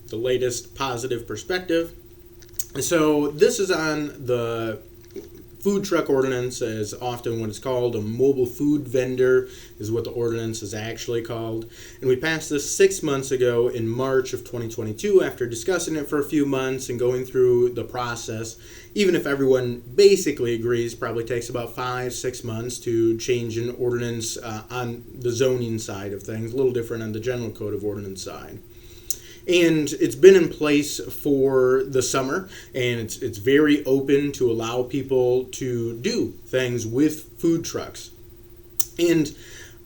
the latest positive perspective. So this is on the food truck ordinance, as often what it's called. A mobile food vendor is what the ordinance is actually called. And we passed this 6 months ago in March of 2022 after discussing it for a few months and going through the process. Even if everyone basically agrees, probably takes about 5-6 months to change an ordinance on the zoning side of things, a little different on the general code of ordinance side. And it's been in place for the summer, and it's very open to allow people to do things with food trucks. And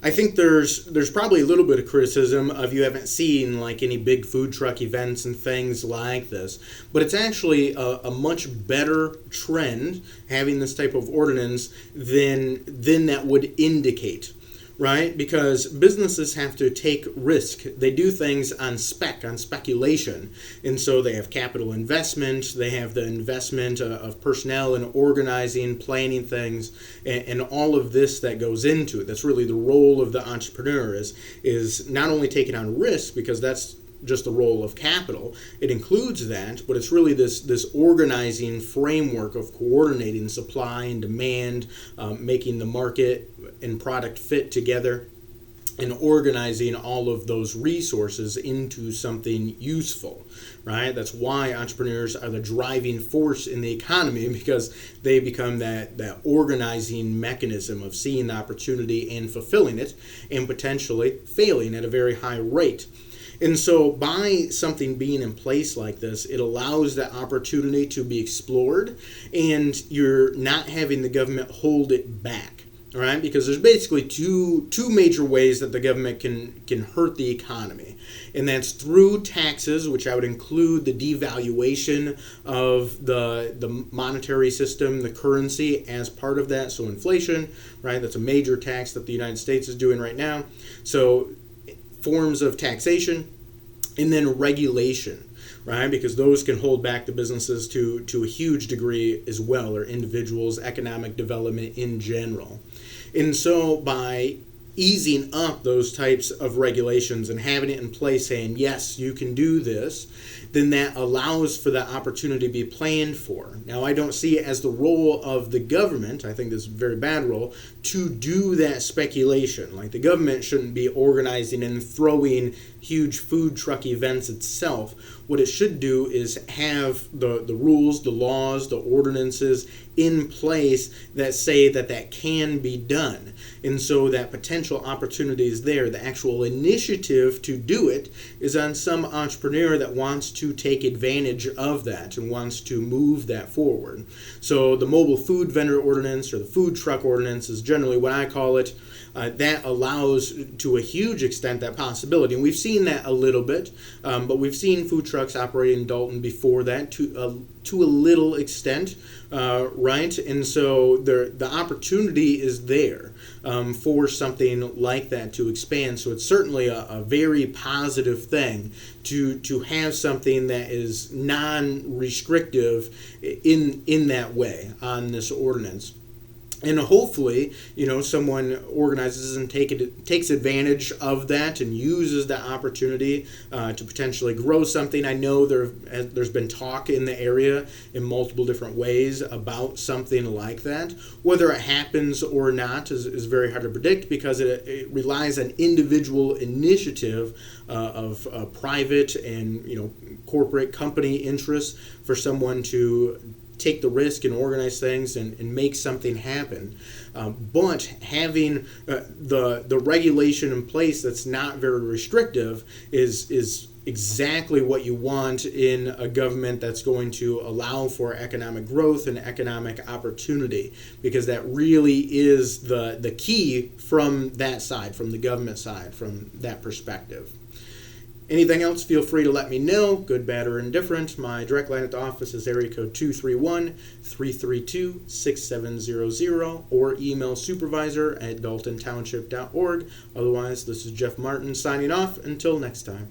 I think there's probably a little bit of criticism of you haven't seen like any big food truck events and things like this, but it's actually a much better trend having this type of ordinance than that would indicate. Right? Because businesses have to take risk. They do things on speculation. And so they have capital investment, they have the investment of personnel and organizing, planning things, and all of this that goes into it. That's really the role of the entrepreneur is not only taking on risk, because that's just the role of capital. It includes that, but it's really this organizing framework of coordinating supply and demand, making the market and product fit together, and organizing all of those resources into something useful, right? That's why entrepreneurs are the driving force in the economy, because they become that organizing mechanism of seeing the opportunity and fulfilling it, and potentially failing at a very high rate. And so by something being in place like this, it allows that opportunity to be explored, and you're not having the government hold it back. All right, because there's basically two major ways that the government can hurt the economy, and that's through taxes, which I would include the devaluation of the monetary system, the currency, as part of that. So inflation, right? That's a major tax that the United States is doing right now. So forms of taxation, and then regulation, right? Because those can hold back the businesses to a huge degree as well, or individuals' economic development in general. And so by easing up those types of regulations and having it in place saying, yes, you can do this, then that allows for the opportunity to be planned for. Now, I don't see it as the role of the government, I think this is a very bad role, to do that speculation. Like, the government shouldn't be organizing and throwing huge food truck events itself. What it should do is have the rules, the laws, the ordinances in place that say that can be done. And so that potential opportunity is there. The actual initiative to do it is on some entrepreneur that wants to take advantage of that and wants to move that forward. So the mobile food vendor ordinance, or the food truck ordinance, is generally what I call it. That allows, to a huge extent, that possibility. And we've seen that a little bit, but we've seen food trucks operate in Dalton before that to a little extent, right? And so the opportunity is there for something like that to expand. So it's certainly a very positive thing to have something that is non-restrictive in that way on this ordinance. And hopefully, someone organizes and takes advantage of that and uses that opportunity to potentially grow something. I know there's been talk in the area in multiple different ways about something like that. Whether it happens or not is very hard to predict, because it relies on individual initiative of private and corporate company interests for someone to take the risk and organize things and make something happen. But having the regulation in place that's not very restrictive is exactly what you want in a government that's going to allow for economic growth and economic opportunity, because that really is the key from that side, from the government side, from that perspective. Anything else, feel free to let me know, good, bad, or indifferent. My direct line at the office is area code 231-332-6700, or email supervisor@daltontownship.org. Otherwise, this is Jeff Martin signing off. Until next time.